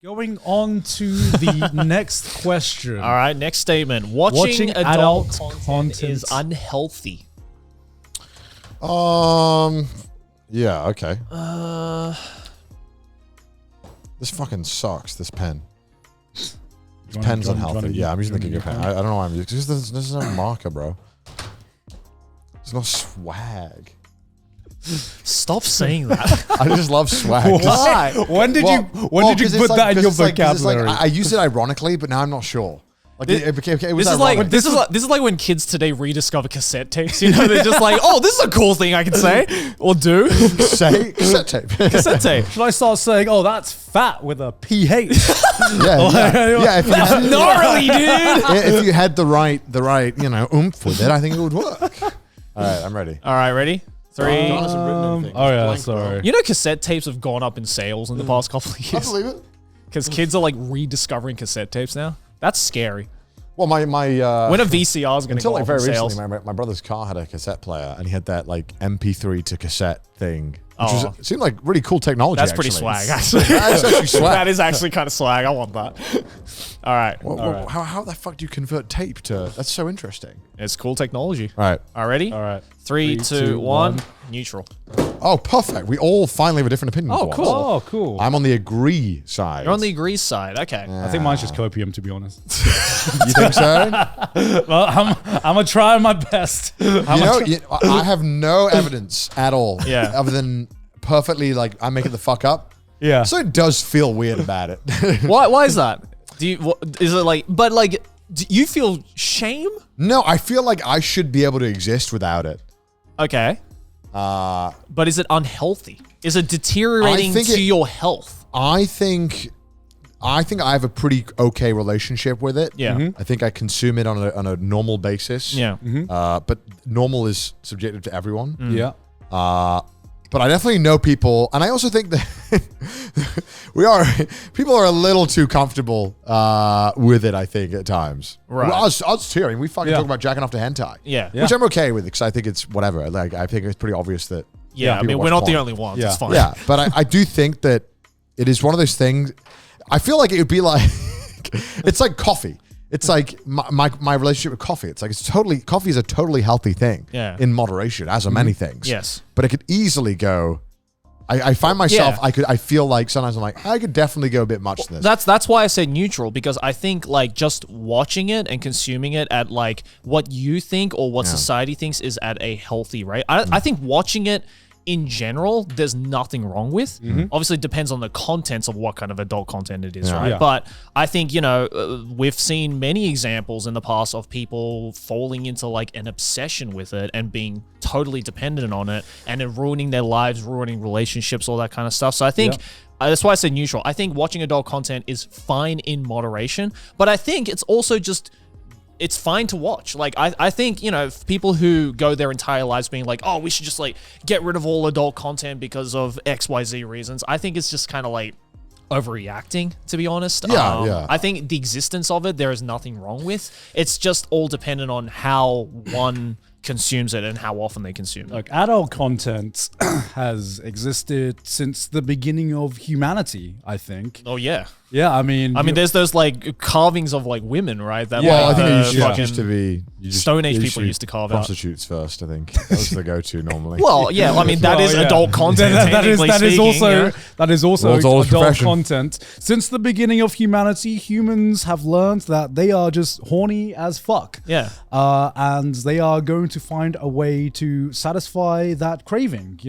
Going on to the next question. All right, next statement. Watching adult content is unhealthy. Yeah, okay. This fucking sucks, this pen. This pen's unhealthy. Yeah, I'm using the Giga pen. I don't know why I'm using it. This is no marker, bro. There's no swag. Stop saying that. I just love swag. Why? When did you put that in your vocabulary? I used it ironically, but now I'm not sure. Like it became. It was this is like when kids today rediscover cassette tapes. You know, they're just like, oh, this is a cool thing I can say or do. Say cassette tape. Cassette tape. Should I start saying, oh, that's fat with a PH? Yeah. If you That's gnarly, dude. if you had the right, oomph with it, I think it would work. All right, I'm ready. All right, ready? 3. Oh yeah, sorry. You know, cassette tapes have gone up in sales in the past couple of I years believe it. because kids are like rediscovering cassette tapes now. That's scary. Well, my When a VCR is going to until go like up very in sales. recently, my brother's car had a cassette player, and he had that like MP3 to cassette thing, which it seemed like really cool technology. That's pretty swag, actually. That's actually swag. That is actually kind of swag. I want that. All right. Well, how the fuck do you convert tape to? That's so interesting. It's cool technology. All right. All right, ready? All right. 3, 2, 1. Neutral. Oh, perfect. We all finally have a different opinion. Oh, for cool. once. Oh, cool. I'm on the agree side. You're on the agree side. Okay. I think mine's just copium, to be honest. You think so? Well, I'm gonna try my best. I have no evidence at all. Yeah. Other than perfectly like I'm making the fuck up. Yeah. So it does feel weird about it. Why is that? Is it like, but like, do you feel shame? No, I feel like I should be able to exist without it. Okay. But is it unhealthy? Is it deteriorating to your health? I think I have a pretty okay relationship with it. Yeah. I think I consume it on a normal basis. Yeah. But normal is subjective to everyone. Yeah. But I definitely know people, and I also think that people are a little too comfortable with it, I think, at times. Right. Well, us too. I mean, we fucking talk about jacking off to hentai. Yeah. Which I'm okay with, because I think it's whatever. Like, I think it's pretty obvious that. Yeah, I mean, we're not the only ones. Yeah. It's fine. Yeah, but I do think that it is one of those things. I feel like it would be like, it's like coffee. It's like my relationship with coffee. It's like coffee is a totally healthy thing. Yeah. In moderation, as are many things. Yes. But it could easily go. I find myself. Yeah. I feel like sometimes I'm like, I could definitely go a bit much to this. That's why I said neutral, because I think like just watching it and consuming it at like what you think or what society thinks is at a healthy rate. I think watching it in general, there's nothing wrong with. Obviously, it depends on the contents of what kind of adult content it is, right? Yeah. But I think, we've seen many examples in the past of people falling into like an obsession with it and being totally dependent on it and it ruining their lives, ruining relationships, all that kind of stuff. So I think that's why I said neutral. I think watching adult content is fine in moderation, but I think it's also just it's fine to watch. Like, I think, people who go their entire lives being like, oh, we should just like get rid of all adult content because of XYZ reasons. I think it's just kind of like overreacting, to be honest. Yeah. I think the existence of it, there is nothing wrong with. It's just all dependent on how one consumes it and how often they consume it. Like, adult content has existed since the beginning of humanity, I think. Oh, yeah. Yeah, I mean, there's those like carvings of like women, right? That I think like, it used to be Stone Age people used to carve out prostitutes first. I think that was the go-to normally. Well, yeah, I mean that is adult content. That is also adult profession. content. Since the beginning of humanity, humans have learned that they are just horny as fuck. Yeah. And they are going to find a way to satisfy that craving.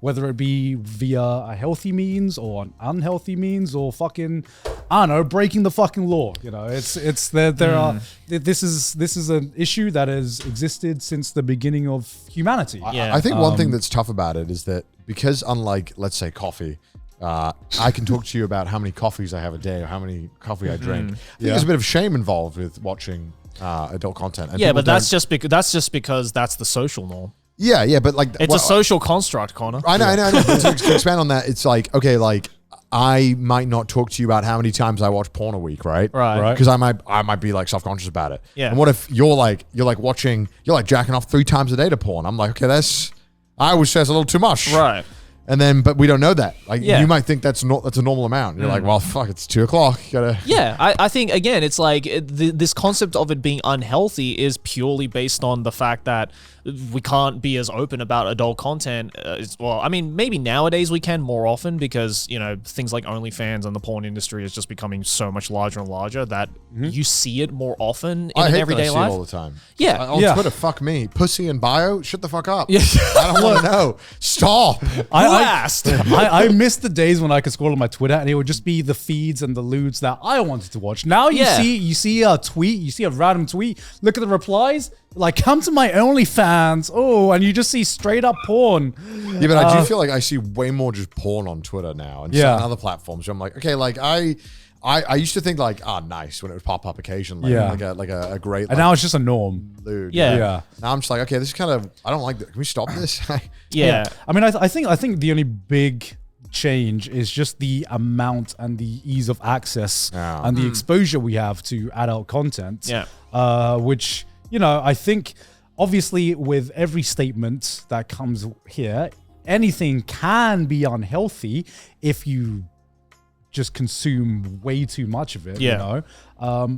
Whether it be via a healthy means or an unhealthy means or fucking, I don't know, breaking the fucking law. It's there are. This is an issue that has existed since the beginning of humanity. I think one thing that's tough about it is that because unlike, let's say, coffee, I can talk to you about how many coffees I have a day or how many coffee I drink. I think there's a bit of shame involved with watching adult content. And but that's just because that's the social norm. Yeah, but like it's a social construct, Connor. I know. But to expand on that, it's like, okay, like I might not talk to you about how many times I watch porn a week, right? Right. Because I might be like self-conscious about it. Yeah. And what if you're like jacking off 3 times a day to porn? I'm like, okay, I would say it's a little too much. Right. And then, but we don't know that. Like Yeah. you might think that's a normal amount. You're like, well, fuck, it's 2 o'clock. You gotta. Yeah, I think again, it's like this concept of it being unhealthy is purely based on the fact that we can't be as open about adult content. Well, I mean, maybe nowadays we can more often because things like OnlyFans and the porn industry is just becoming so much larger and larger that you see it more often in an everyday I life. see it all the time. Yeah. On Yeah. Twitter, fuck me, pussy and bio, shut the fuck up. Yeah. I don't want to know. Stop. I missed the days when I could scroll on my Twitter and it would just be the feeds and the lewds that I wanted to watch. Now you see a tweet, you see a random tweet, look at the replies, like come to my OnlyFans, and you just see straight up porn. Yeah, but I do feel like I see way more just porn on Twitter now and certain other platforms. So I'm like, okay, like I used to think like, nice when it would pop up occasionally, like a great. And now it's just a norm. Lewd. Yeah. Now I'm just like, okay, this is kind of, I don't like that. Can we stop this? Yeah. I mean, I think the only big change is just the amount and the ease of access and the exposure we have to adult content. Yeah. Which, I think obviously with every statement that comes here, anything can be unhealthy if you just consume way too much of it.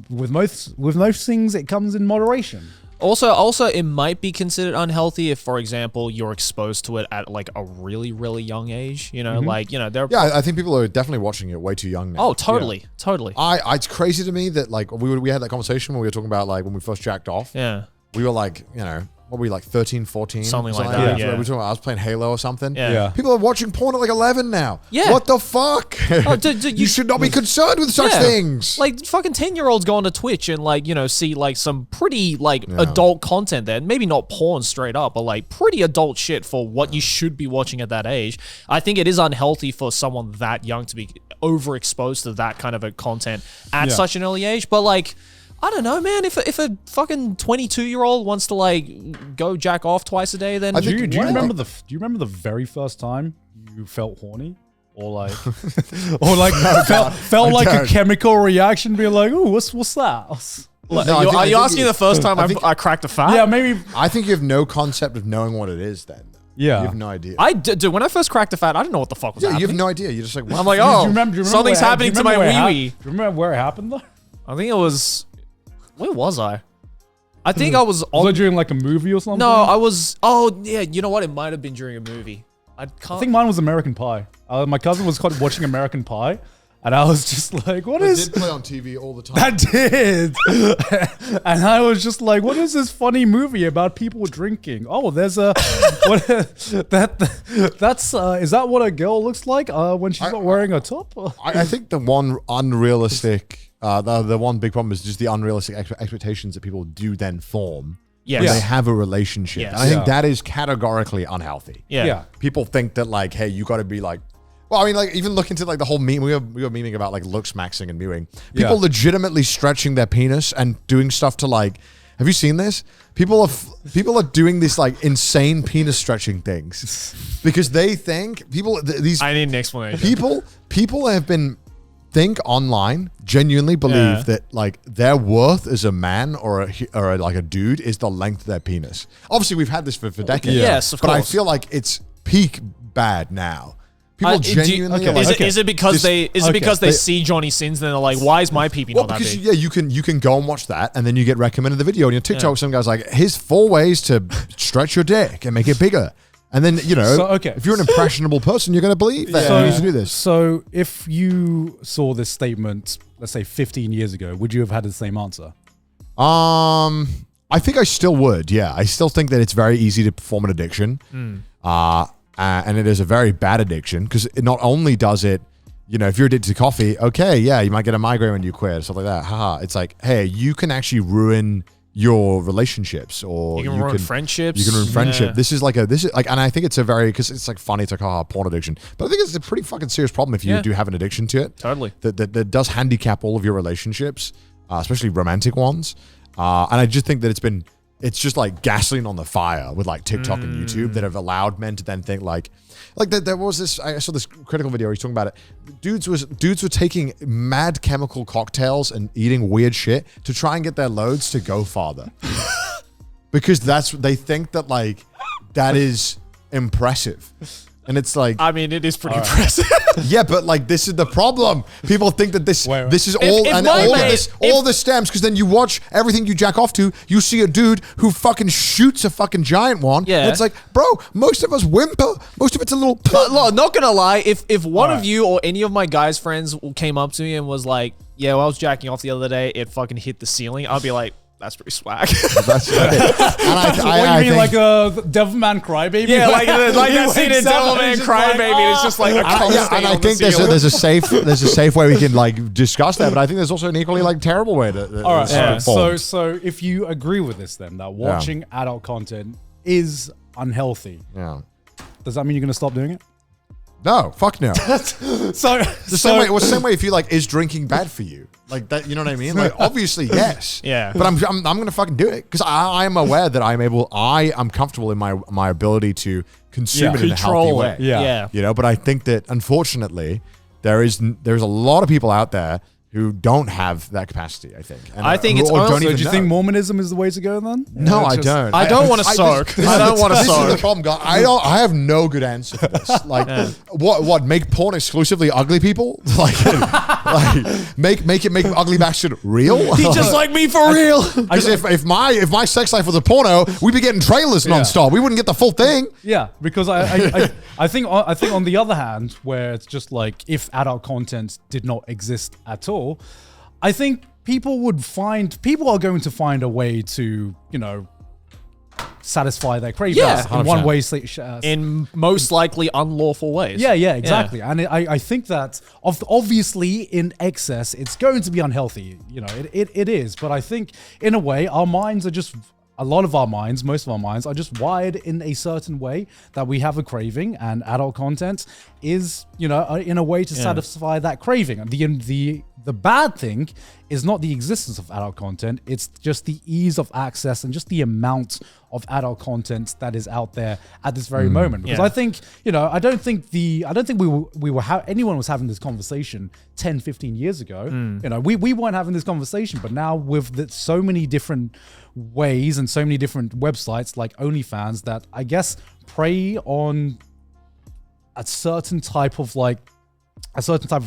With most things, it comes in moderation. Also, it might be considered unhealthy if, for example, you're exposed to it at like a really, really young age. There. Yeah, I think people are definitely watching it way too young now. Oh, totally. It's crazy to me that like we had that conversation when we were talking about like when we first jacked off. Yeah. We were like, what were we like 13, 14? Something like that, yeah. We were talking about, I was playing Halo or something. Yeah. People are watching porn at like 11 now. Yeah. What the fuck? Oh, dude, you should not be concerned with such things. Like fucking 10-year-olds go onto Twitch and like, see like some pretty like adult content there. Maybe not porn straight up, but like pretty adult shit for what you should be watching at that age. I think it is unhealthy for someone that young to be overexposed to that kind of a content at such an early age. But like, I don't know, man. If a fucking 22-year-old wants to like go jack off twice a day, then Do you remember the very first time you felt horny, or like, felt like a chemical reaction, being like, "Oh, what's that?" Are you asking the first time I cracked a fat? Yeah, maybe. I think you have no concept of knowing what it is then. Yeah. You have no idea. Dude, when I first cracked a fat, I didn't know what the fuck was happening. You have no idea. You're just like, I'm like, Do you remember something's happening to my wee-wee. Do you remember where it happened though? I think it was... Where was I? I think I was on... Was it during like a movie or something? No, I was... Oh, yeah, you know what? It might have been during a movie. I think mine was American Pie. My cousin was watching American Pie, and I was just like, "What is?" It did play on TV all the time. That did, and I was just like, "What is this funny movie about people drinking?" Oh, there's a that's is that what a girl looks like when she's not wearing a top? I think the one unrealistic, the one big problem is just the unrealistic expectations that people do then form. Yes. When they have a relationship. Yes. And I think that is categorically unhealthy. Yeah. People think that like, hey, you got to be like, well, I mean, like even look into like the whole meme. We were memeing about like looks maxing and mewing. People legitimately stretching their penis and doing stuff to like. Have you seen this? People are doing this like insane penis stretching things because they think these. I need an explanation. People have been. Think online, genuinely believe that like their worth as a man or a dude is the length of their penis. Obviously, we've had this for decades. Yes, of course. But I feel like it's peak bad now. People genuinely are like, is it because they see Johnny Sins and they're like, why is my pee-pee not that big? You can go and watch that and then you get recommended the video on your TikTok. Some guy's like, here's 4 ways to stretch your dick and make it bigger. And then, if you're an impressionable person, you're going to believe that you need to do this. So if you saw this statement, let's say 15 years ago, would you have had the same answer? I think I still would, yeah. I still think that it's very easy to form an addiction. And it is a very bad addiction because it not only does it, if you're addicted to coffee, okay, yeah, you might get a migraine when you quit, stuff like that. Haha. It's like, hey, you can actually ruin your relationships, or you can ruin friendships. You can ruin friendship. Yeah. this is like, and I think it's a very, because it's like funny, it's like porn addiction, but I think it's a pretty fucking serious problem if you do have an addiction to it. Totally. That does handicap all of your relationships, especially romantic ones. And I just think that it's just like gasoline on the fire with like TikTok and YouTube that have allowed men to then think like there was this, I saw this critical video where he's talking about it. Dudes were taking mad chemical cocktails and eating weird shit to try and get their loads to go farther. Because they think that like, that is impressive. And it's like, I mean, it is pretty impressive. yeah, but like this is the problem. People think that this is all, if and my all mate- of this stems because then you watch everything you jack off to. You see a dude who fucking shoots a fucking giant one. Yeah. And it's like, bro, most of us whimper. Most of it's a little. But look, not gonna lie, if one of you or any of my guys' friends came up to me and was like, "Yeah, well, I was jacking off the other day, it fucking hit the ceiling," I'd be like, "That's pretty swag." That's right. And What do you mean, like a Devilman Crybaby? Yeah, like that scene in wakes up and Devilman he's just Crybaby, like, and it's just like a And cum yeah, stain and I on the think ceiling. there's a safe way we can like discuss that, but I think there's also an equally like terrible way to. All right. Yeah. So if you agree with this, then that watching adult content is unhealthy, Yeah. does that mean you're going to stop doing it? No, fuck no. So The same way if you like, is drinking bad for you? Like that, you know what I mean? Like obviously yes. Yeah. But I'm gonna fucking do it because I am aware that I am comfortable in my ability to consume it in a healthy Control way. it. Yeah. You know, but I think that unfortunately there's a lot of people out there who don't have that capacity, I think. And I think who- it's or honestly- don't do even you know. think Mormonism is the way to go then? No, Yeah, I just- don't. I don't want to soak. I don't want to This is the soak. problem, guys. I have no good answer for this. Like, what? Make porn exclusively ugly people? Like make ugly bastard real? He's just like me for real. Because if my sex life was a porno, we'd be getting trailers nonstop. We wouldn't get the full thing. Yeah, because I think on the other hand, where it's just like if adult content did not exist at all, I think people are going to find a way to, you know, satisfy their cravings Yeah, in one 100%. way. In most likely unlawful ways. Yeah, exactly. And I think that obviously in excess, it's going to be unhealthy. You know, it is. But I think in a way, our minds are just, most of our minds are just wired in a certain way that we have a craving, and adult content is, you know, in a way to satisfy that craving. And the bad thing is not the existence of adult content, it's just the ease of access and just the amount of adult content that is out there at this very moment. Because I think, you know, I don't think anyone was having this conversation 10, 15 years ago. You know, we weren't having this conversation, but now with so many different ways and so many different websites like OnlyFans that I guess prey on a certain type of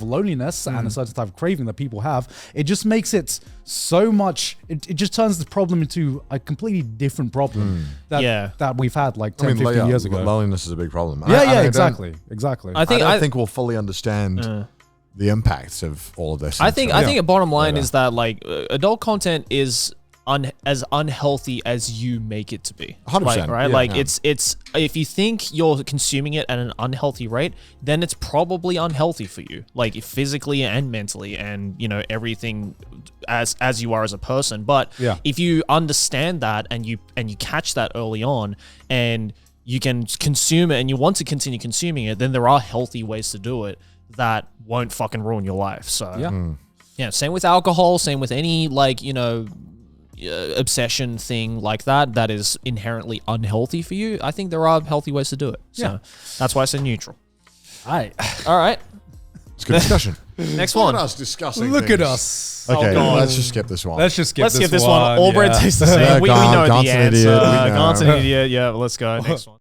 loneliness and a certain type of craving that people have, it just makes it so much, it just turns the problem into a completely different problem that we've had like 10, 15 years ago. Loneliness is a big problem. Exactly. I don't think we'll fully understand the impacts of all of this. I think a bottom line is that like adult content is as unhealthy as you make it to be. 100%, Like, right? yeah. Like it's if you think you're consuming it at an unhealthy rate, then it's probably unhealthy for you, like physically and mentally, and you know everything as you are as a person. But if you understand that and you catch that early on, and you can consume it and you want to continue consuming it, then there are healthy ways to do it that won't fucking ruin your life. So yeah, same with alcohol, same with any like, you know, obsession thing like that is inherently unhealthy for you. I think there are healthy ways to do it. So that's why I said neutral. All right. it's a good discussion. Next Look one. at us discussing. Look things. at us. Okay, God. let's just skip this one. Let's skip this one. All bread tastes the same. We know Gaunt's the an answer. idiot. We know. Gaunt's an idiot. Yeah, let's go. Next one.